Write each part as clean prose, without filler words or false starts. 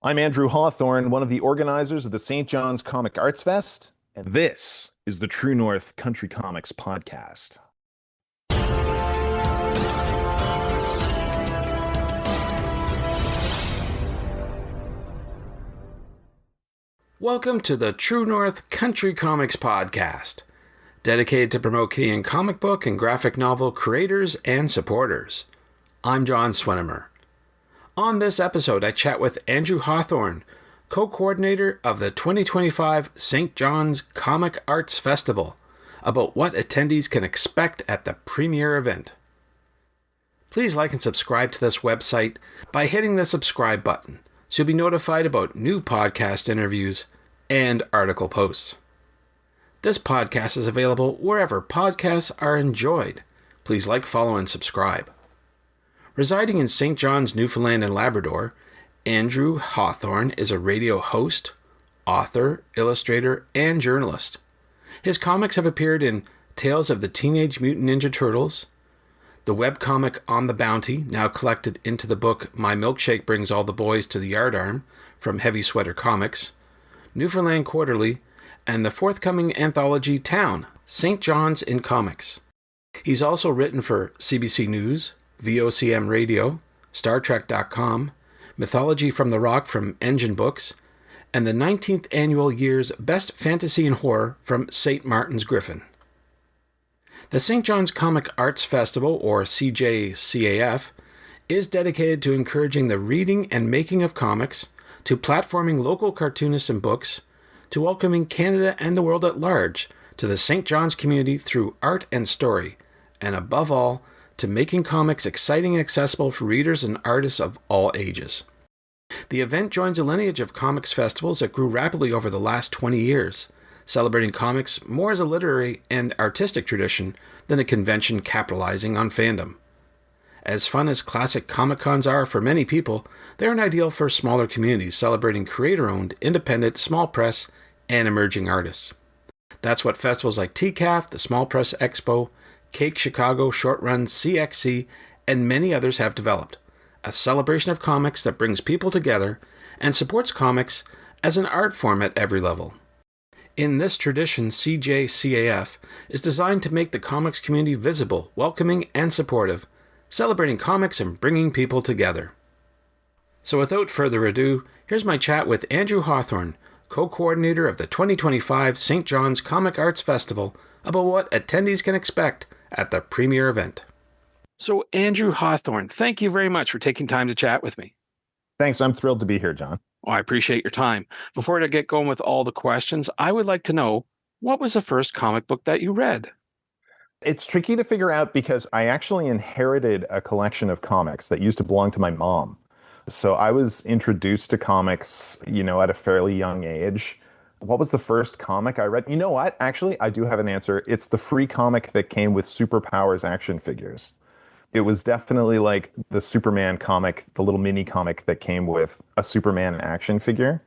I'm Andrew Hawthorn, one of the organizers of the St. John's Comic Arts Fest, and this is the True North Country Comics Podcast. Welcome to the True North Country Comics Podcast, dedicated to promote Canadian comic book and graphic novel creators and supporters. I'm John Swenemer. On this episode, I chat with Andrew Hawthorn, co-coordinator of the 2025 St. John's Comic Arts Festival, about what attendees can expect at the premiere event. Please like and subscribe to this website by hitting the subscribe button, so you'll be notified about new podcast interviews and article posts. This podcast is available wherever podcasts are enjoyed. Please like, follow, and subscribe. Residing in St. John's, Newfoundland and Labrador, Andrew Hawthorn is a radio host, author, illustrator, and journalist. His comics have appeared in Tales of the Teenage Mutant Ninja Turtles, the webcomic On the Bounty, now collected into the book My Milkshake Brings All the Boys to the Yardarm from Heavy Sweater Comics, Newfoundland Quarterly, and the forthcoming anthology Town, St. John's in Comics. He's also written for CBC News, VOCM Radio, StarTrek.com, Mythology from the Rock from Engen Books, and the 19th Annual Year's Best Fantasy and Horror from St. Martin's Griffin. The St. John's Comic Arts Festival, or CJCAF, is dedicated to encouraging the reading and making of comics, to platforming local cartoonists and books, to welcoming Canada and the world at large to the St. John's community through art and story, and above all, to making comics exciting and accessible for readers and artists of all ages. The event joins a lineage of comics festivals that grew rapidly over the last 20 years, celebrating comics more as a literary and artistic tradition than a convention capitalizing on fandom. As fun as classic Comic-Cons are for many people, they're an ideal for smaller communities celebrating creator-owned, independent, small press, and emerging artists. That's what festivals like TCAF, the Small Press Expo, Cake Chicago, Short Run, CXC, and many others have developed. A celebration of comics that brings people together and supports comics as an art form at every level. In this tradition, CJCAF is designed to make the comics community visible, welcoming, and supportive, celebrating comics and bringing people together. So without further ado, here's my chat with Andrew Hawthorn, co-coordinator of the 2025 St. John's Comic Arts Festival, about what attendees can expect at the premiere event. So, Andrew Hawthorn, thank you very much for taking time to chat with me. Thanks. I'm thrilled to be here, John. Oh, I appreciate your time. Before I get going with all the questions, I would like to know, what was the first comic book that you read? It's tricky to figure out because I actually inherited a collection of comics that used to belong to my mom. So I was introduced to comics, at a fairly young age. What was the first comic I read? You know what? Actually, I do have an answer. It's the free comic that came with Superpowers action figures. It was definitely like the Superman comic, the little mini comic that came with a Superman action figure.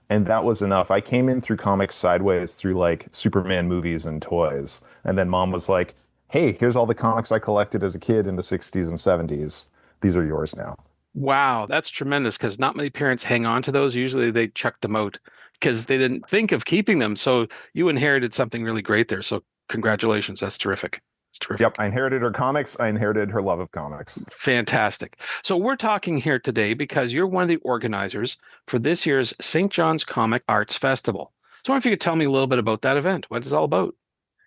And that was enough. I came in through comics sideways through like Superman movies and toys. And then mom was like, hey, here's all the comics I collected as a kid in the 60s and 70s. These are yours now. Wow, that's tremendous, because not many parents hang on to those. Usually they chuck them out because they didn't think of keeping them. So you inherited something really great there. So congratulations. That's terrific. It's terrific. Yep, I inherited her comics. I inherited her love of comics. Fantastic. So we're talking here today because you're one of the organizers for this year's St. John's Comic Arts Festival. So I wonder if you could tell me a little bit about that event, what it's all about.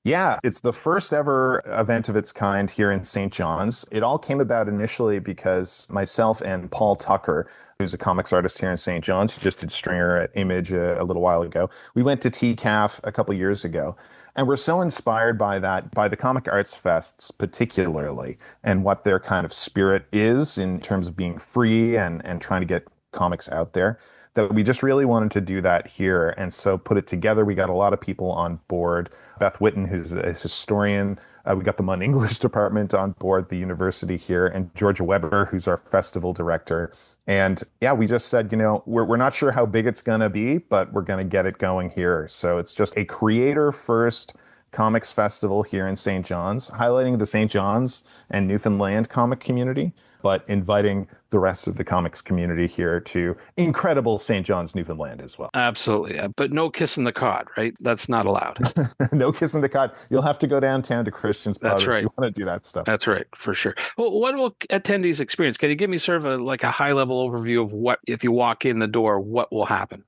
Yeah, it's the first ever event of its kind here in St. John's. It all came about initially because myself and Paul Tucker, who's a comics artist here in St. John's, who just did Stringer at Image a little while ago, we went to TCAF a couple years ago. And we're so inspired by that, by the Comic Arts Fests particularly, and what their kind of spirit is in terms of being free and trying to get comics out there, that we just really wanted to do that here. And so put it together. We got a lot of people on board. Beth Whitten, who's a historian. We got the Munn English department on board the university here, and Georgia Weber, who's our festival director. And yeah, we just said, we're not sure how big it's going to be, but we're going to get it going here. So it's just a creator first comics festival here in St. John's, highlighting the St. John's and Newfoundland comic community, but inviting the rest of the comics community here to incredible St. John's, Newfoundland as well. Absolutely. But no kissing the cod, right? That's not allowed. No kissing the cod. You'll have to go downtown to Christian's Pub That's if right. you want to do that stuff. That's right, for sure. Well, what will attendees experience? Can you give me sort of a high level overview of what, if you walk in the door, what will happen?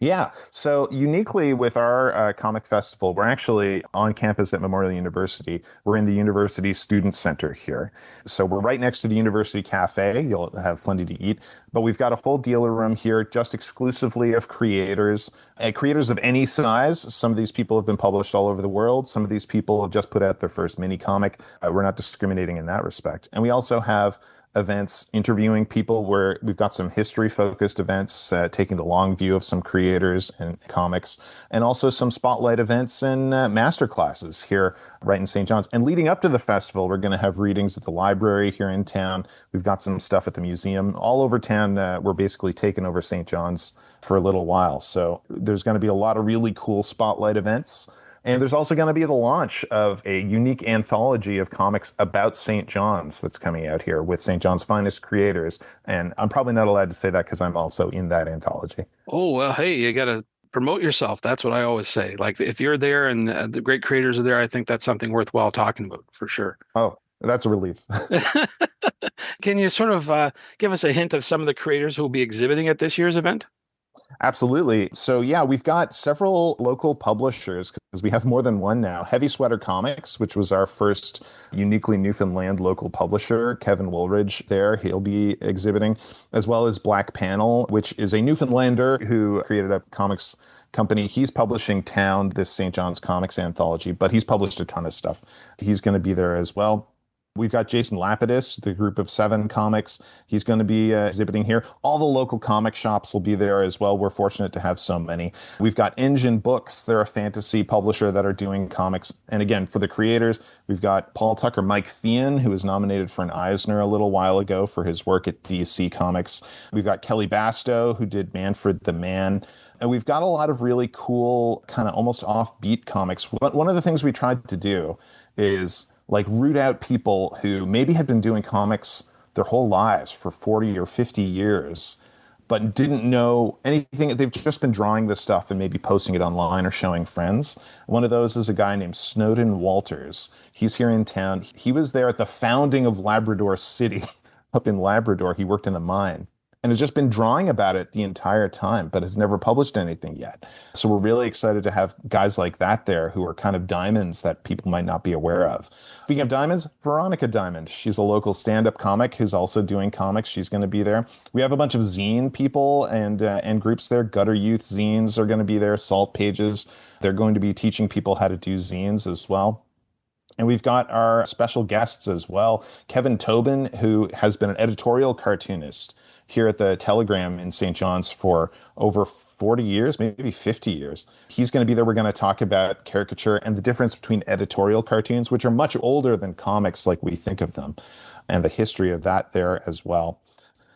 Yeah. So uniquely with our comic festival, we're actually on campus at Memorial University. We're in the University Student Center here. So we're right next to the University Cafe. You'll have plenty to eat. But we've got a whole dealer room here just exclusively of creators, creators of any size. Some of these people have been published all over the world. Some of these people have just put out their first mini comic. We're not discriminating in that respect. And we also have events interviewing people where we've got some history focused events, taking the long view of some creators and comics, and also some spotlight events and master classes here right in St. John's. And leading up to the festival, we're going to have readings at the library here in town. We've got some stuff at the museum all over town. We're basically taking over St. John's for a little while. So there's going to be a lot of really cool spotlight events. And there's also going to be the launch of a unique anthology of comics about St. John's that's coming out here with St. John's finest creators. And I'm probably not allowed to say that because I'm also in that anthology. Oh, well, hey, you got to promote yourself. That's what I always say. Like, if you're there and the great creators are there, I think that's something worthwhile talking about, for sure. Oh, that's a relief. Can you sort of give us a hint of some of the creators who will be exhibiting at this year's event? Absolutely. So yeah, we've got several local publishers because we have more than one now. Heavy Sweater Comics, which was our first uniquely Newfoundland local publisher, Kevin Woolridge there, he'll be exhibiting, as well as Black Panel, which is a Newfoundlander who created a comics company. He's publishing Town, this St. John's Comics anthology, but he's published a ton of stuff. He's going to be there as well. We've got Jason Lapidus, the group of 7 comics. He's going to be exhibiting here. All the local comic shops will be there as well. We're fortunate to have so many. We've got Engen Books. They're a fantasy publisher that are doing comics. And again, for the creators, we've got Paul Tucker, Mike Thean, who was nominated for an Eisner a little while ago for his work at DC Comics. We've got Kelly Basto, who did Manfred the Man. And we've got a lot of really cool, kind of almost offbeat comics. One of the things we tried to do is like root out people who maybe had been doing comics their whole lives for 40 or 50 years, but didn't know anything. They've just been drawing this stuff and maybe posting it online or showing friends. One of those is a guy named Snowden Walters. He's here in town. He was there at the founding of Labrador City up in Labrador. He worked in the mine and has just been drawing about it the entire time, but has never published anything yet. So we're really excited to have guys like that there who are kind of diamonds that people might not be aware of. Speaking of diamonds, Veronica Diamond. She's a local stand-up comic who's also doing comics. She's going to be there. We have a bunch of zine people and groups there. Gutter Youth zines are going to be there. Salt Pages. They're going to be teaching people how to do zines as well. And we've got our special guests as well. Kevin Tobin, who has been an editorial cartoonist here at the Telegram in St. John's for over 40 years, maybe 50 years. He's going to be there. We're going to talk about caricature and the difference between editorial cartoons, which are much older than comics like we think of them, and the history of that there as well.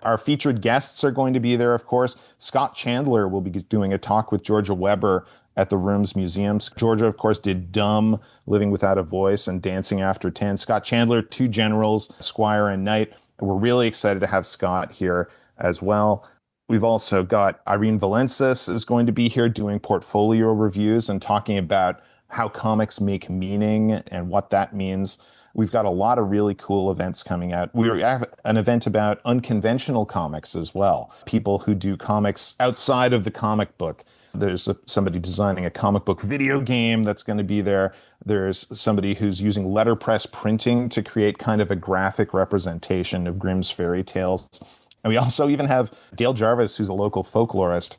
Our featured guests are going to be there, of course. Scott Chandler will be doing a talk with Georgia Weber at the Rooms Museums. Georgia, of course, did Dumb, Living Without a Voice, and Dancing After 10. Scott Chandler, Two Generals, Squire and Knight. We're really excited to have Scott here as well. We've also got Irene Valensis is going to be here doing portfolio reviews and talking about how comics make meaning and what that means. We've got a lot of really cool events coming out. We have an event about unconventional comics as well. People who do comics outside of the comic book. There's somebody designing a comic book video game that's going to be there. There's somebody who's using letterpress printing to create kind of a graphic representation of Grimm's fairy tales. And we also even have Dale Jarvis, who's a local folklorist,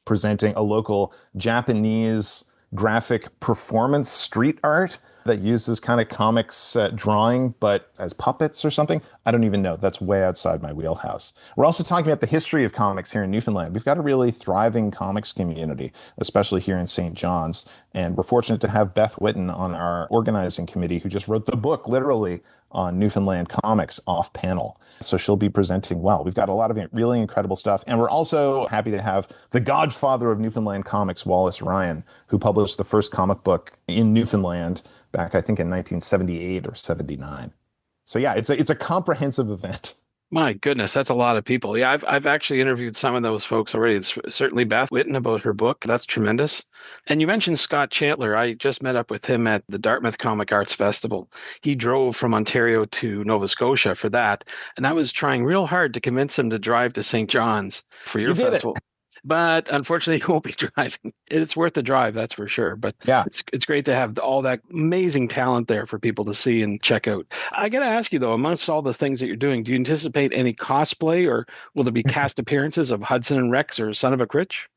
presenting a local Japanese graphic performance street art that uses kind of comics drawing, but as puppets or something. I don't even know. That's way outside my wheelhouse. We're also talking about the history of comics here in Newfoundland. We've got a really thriving comics community, especially here in St. John's. And we're fortunate to have Beth Witten on our organizing committee, who just wrote the book, literally, on Newfoundland comics off panel. So she'll be presenting well. We've got a lot of really incredible stuff. And we're also happy to have the godfather of Newfoundland comics, Wallace Ryan, who published the first comic book in Newfoundland back, I think, in 1978 or 79. So yeah, it's a comprehensive event. My goodness, that's a lot of people. Yeah, I've actually interviewed some of those folks already. It's certainly Beth Witten about her book. That's tremendous. And you mentioned Scott Chandler. I just met up with him at the Dartmouth Comic Arts Festival. He drove from Ontario to Nova Scotia for that, and I was trying real hard to convince him to drive to St. John's for your You did it. festival. But unfortunately, he won't be driving. It's worth the drive, that's for sure. But Yeah. it's great to have all that amazing talent there for people to see and check out. I got to ask you though, amongst all the things that you're doing, do you anticipate any cosplay, or will there be cast appearances of Hudson and Rex or Son of a Critch?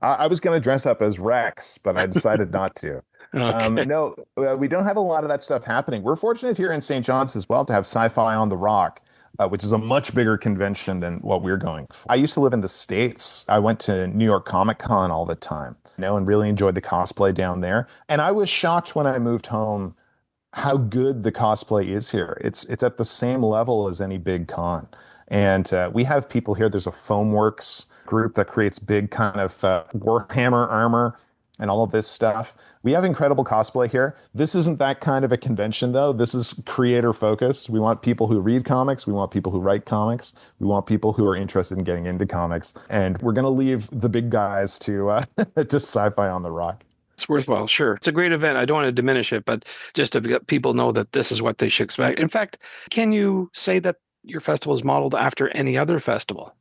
I was going to dress up as Rex, but I decided not to. Okay. No, we don't have a lot of that stuff happening. We're fortunate here in St. John's as well to have Sci-Fi on the Rock, which is a much bigger convention than what we're going for. I used to live in the States. I went to New York Comic Con all the time, and really enjoyed the cosplay down there. And I was shocked when I moved home how good the cosplay is here. It's at the same level as any big con. And we have people here. There's a Foamworks group that creates big kind of Warhammer armor and all of this stuff. We have incredible cosplay here. This isn't that kind of a convention, though. This is creator focused. We want people who read comics. We want people who write comics. We want people who are interested in getting into comics. And we're going to leave the big guys to to Sci-Fi on the Rock. It's worthwhile, sure. It's a great event. I don't want to diminish it, but just to get people know that this is what they should expect. In fact, can you say that your festival is modeled after any other festival?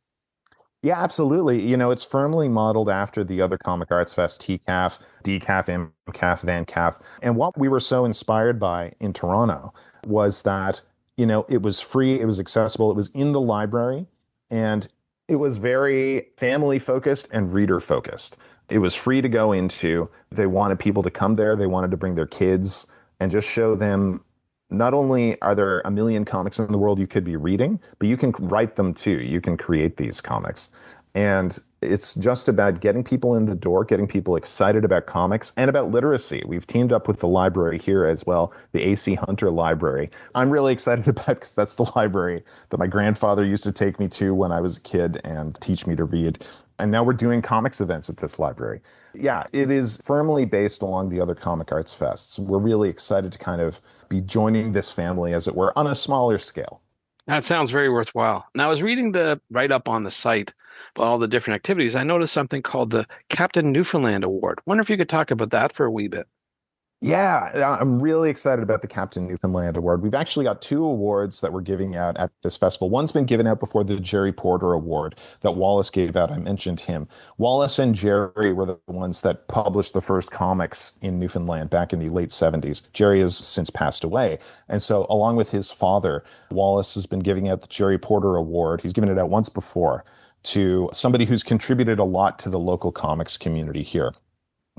Yeah, absolutely. It's firmly modeled after the other Comic Arts Fest, TCAF, DCAF, MCAF, VanCAF. And what we were so inspired by in Toronto was that, it was free, it was accessible, it was in the library, and it was very family focused and reader focused. It was free to go into. They wanted people to come there. They wanted to bring their kids and just show them not only are there a million comics in the world you could be reading, but you can write them too. You can create these comics. And it's just about getting people in the door, getting people excited about comics and about literacy. We've teamed up with the library here as well, the A.C. Hunter Library. I'm really excited about because that's the library that my grandfather used to take me to when I was a kid and teach me to read. And now we're doing comics events at this library. Yeah, it is firmly based along the other Comic Arts Fests. We're really excited to kind of be joining this family, as it were, on a smaller scale. That sounds very worthwhile. Now, I was reading the write-up on the site about all the different activities. I noticed something called the Captain Newfoundland Award. Wonder if you could talk about that for a wee bit. Yeah, I'm really excited about the Captain Newfoundland Award. We've actually got two awards that we're giving out at this festival. One's been given out before, the Jerry Porter Award that Wallace gave out. I mentioned him. Wallace and Jerry were the ones that published the first comics in Newfoundland back in the late 70s. Jerry has since passed away. And so along with his father, Wallace has been giving out the Jerry Porter Award. He's given it out once before to somebody who's contributed a lot to the local comics community here.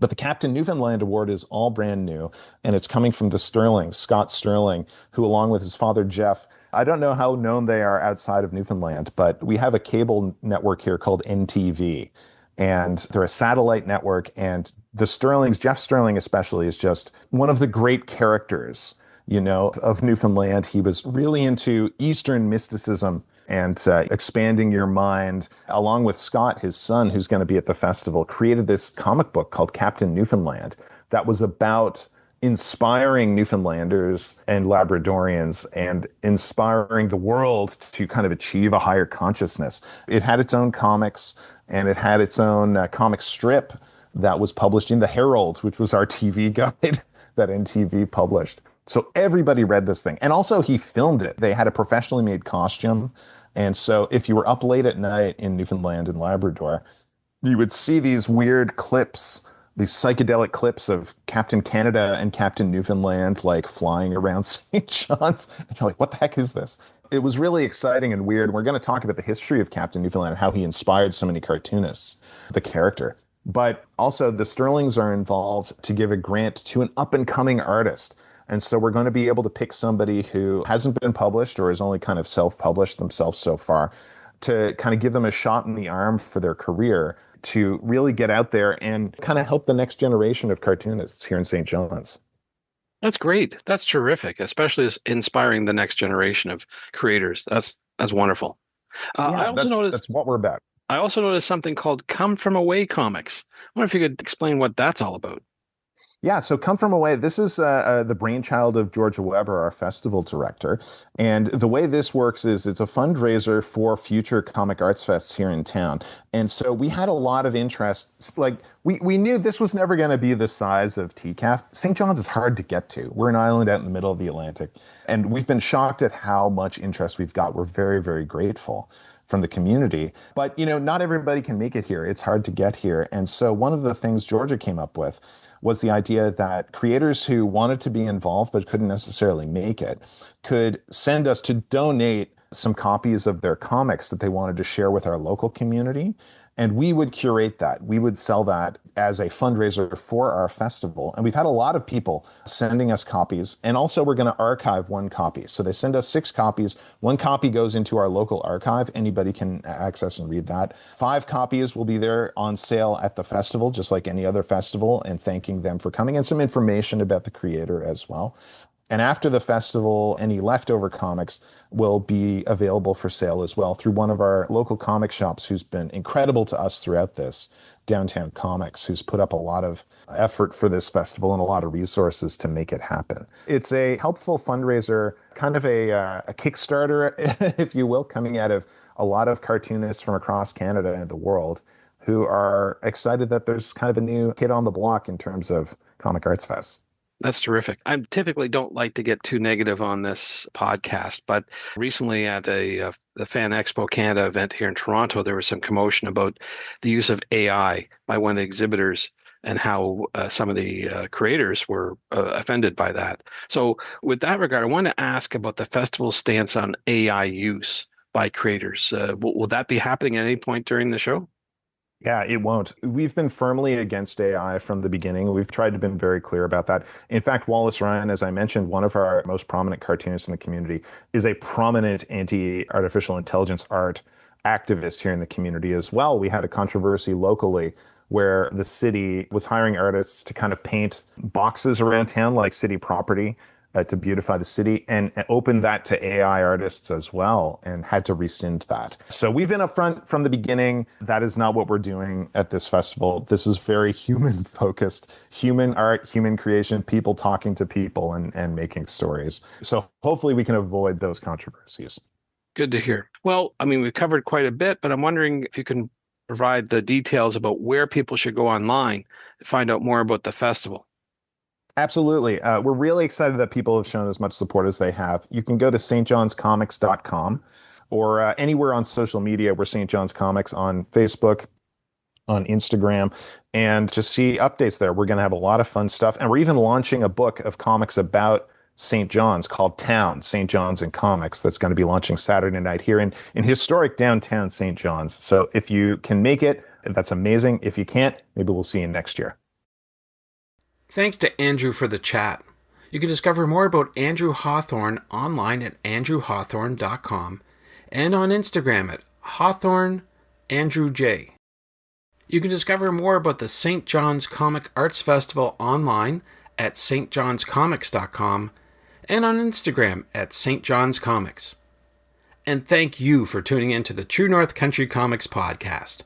But the Captain Newfoundland Award is all brand new, and it's coming from the Sterling, Scott Sterling, who, along with his father, Jeff, I don't know how known they are outside of Newfoundland, but we have a cable network here called NTV, and they're a satellite network, and the Sterlings, Jeff Sterling especially, is just one of the great characters, of Newfoundland. He was really into Eastern mysticism and expanding your mind, along with Scott, his son, who's going to be at the festival, created this comic book called Captain Newfoundland that was about inspiring Newfoundlanders and Labradorians and inspiring the world to kind of achieve a higher consciousness. It had its own comics, and it had its own comic strip that was published in the Herald, which was our TV guide that NTV published. So everybody read this thing. And also he filmed it. They had a professionally made costume. And so if you were up late at night in Newfoundland and Labrador, you would see these weird clips, these psychedelic clips of Captain Canada and Captain Newfoundland, like flying around St. John's. And you're like, what the heck is this? It was really exciting and weird. We're going to talk about the history of Captain Newfoundland and how he inspired so many cartoonists, the character. But also the Sterlings are involved to give a grant to an up and coming artist. And so we're going to be able to pick somebody who hasn't been published or has only kind of self-published themselves so far to kind of give them a shot in the arm for their career to really get out there and kind of help the next generation of cartoonists here in St. John's. That's great. That's terrific, especially as inspiring the next generation of creators. That's wonderful. Yeah, that's what we're about. I also noticed something called Come From Away Comics. I wonder if you could explain what that's all about. Yeah, so Come From Away, this is the brainchild of Georgia Weber, our festival director. And the way this works is it's a fundraiser for future comic arts fests here in town. And so we had a lot of interest. Like, we knew this was never going to be the size of TCAF. St. John's is hard to get to. We're an island out in the middle of the Atlantic. And we've been shocked at how much interest we've got. We're very, very grateful from the community. But, not everybody can make it here. It's hard to get here. And so one of the things Georgia came up with was the idea that creators who wanted to be involved but couldn't necessarily make it could send us to donate some copies of their comics that they wanted to share with our local community. And we would curate that. We would sell that as a fundraiser for our festival. And we've had a lot of people sending us copies. And also, we're going to archive one copy. So they send us 6 copies. One copy goes into our local archive. Anybody can access and read that. 5 copies will be there on sale at the festival, just like any other festival, and thanking them for coming, and some information about the creator as well. And after the festival, any leftover comics will be available for sale as well through one of our local comic shops who's been incredible to us throughout this, Downtown Comics, who's put up a lot of effort for this festival and a lot of resources to make it happen. It's a helpful fundraiser, kind of a Kickstarter, if you will, coming out of a lot of cartoonists from across Canada and the world who are excited that there's kind of a new kid on the block in terms of comic arts fests. That's terrific. I typically don't like to get too negative on this podcast, but recently at the Fan Expo Canada event here in Toronto, there was some commotion about the use of AI by one of the exhibitors and how some of the creators were offended by that. So with that regard, I want to ask about the festival's stance on AI use by creators. Will that be happening at any point during the show? Yeah, it won't. We've been firmly against AI from the beginning. We've tried to be very clear about that. In fact, Wallace Ryan, as I mentioned, one of our most prominent cartoonists in the community, is a prominent anti-artificial intelligence art activist here in the community as well. We had a controversy locally where the city was hiring artists to kind of paint boxes around town like city property to beautify the city, and opened that to AI artists as well, and had to rescind that. So we've been upfront from the beginning. That is not what we're doing at this festival. This is very human focused, human art, human creation, people talking to people and making stories. So hopefully we can avoid those controversies. Good to hear. Well, I mean, we've covered quite a bit, but I'm wondering if you can provide the details about where people should go online to find out more about the festival. Absolutely. We're really excited that people have shown as much support as they have. You can go to stjohnscomics.com or anywhere on social media. We're St. John's Comics on Facebook, on Instagram, and just see updates there. We're going to have a lot of fun stuff. And we're even launching a book of comics about St. John's called Town, St. John's and Comics, that's going to be launching Saturday night here in historic downtown St. John's. So if you can make it, that's amazing. If you can't, maybe we'll see you next year. Thanks to Andrew for the chat. You can discover more about Andrew Hawthorn online at andrewhawthorn.com and on Instagram at HawthornAndrewJ. You can discover more about the St. John's Comic Arts Festival online at stjohnscomics.com and on Instagram at St. John's Comics. And thank you for tuning in to the True North Country Comics podcast.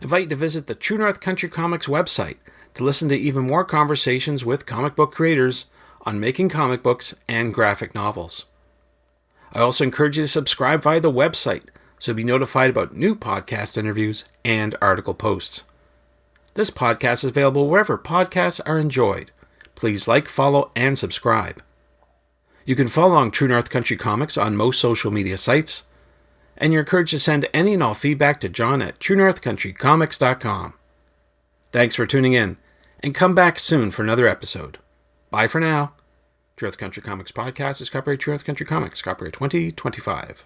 I invite you to visit the True North Country Comics website to listen to even more conversations with comic book creators on making comic books and graphic novels. I also encourage you to subscribe via the website so you'll be notified about new podcast interviews and article posts. This podcast is available wherever podcasts are enjoyed. Please like, follow, and subscribe. You can follow along True North Country Comics on most social media sites, and you're encouraged to send any and all feedback to John at truenorthcountrycomics.com. Thanks for tuning in, and come back soon for another episode. Bye for now. True North Country Comics Podcast is copyright True North Country Comics, copyright 2025.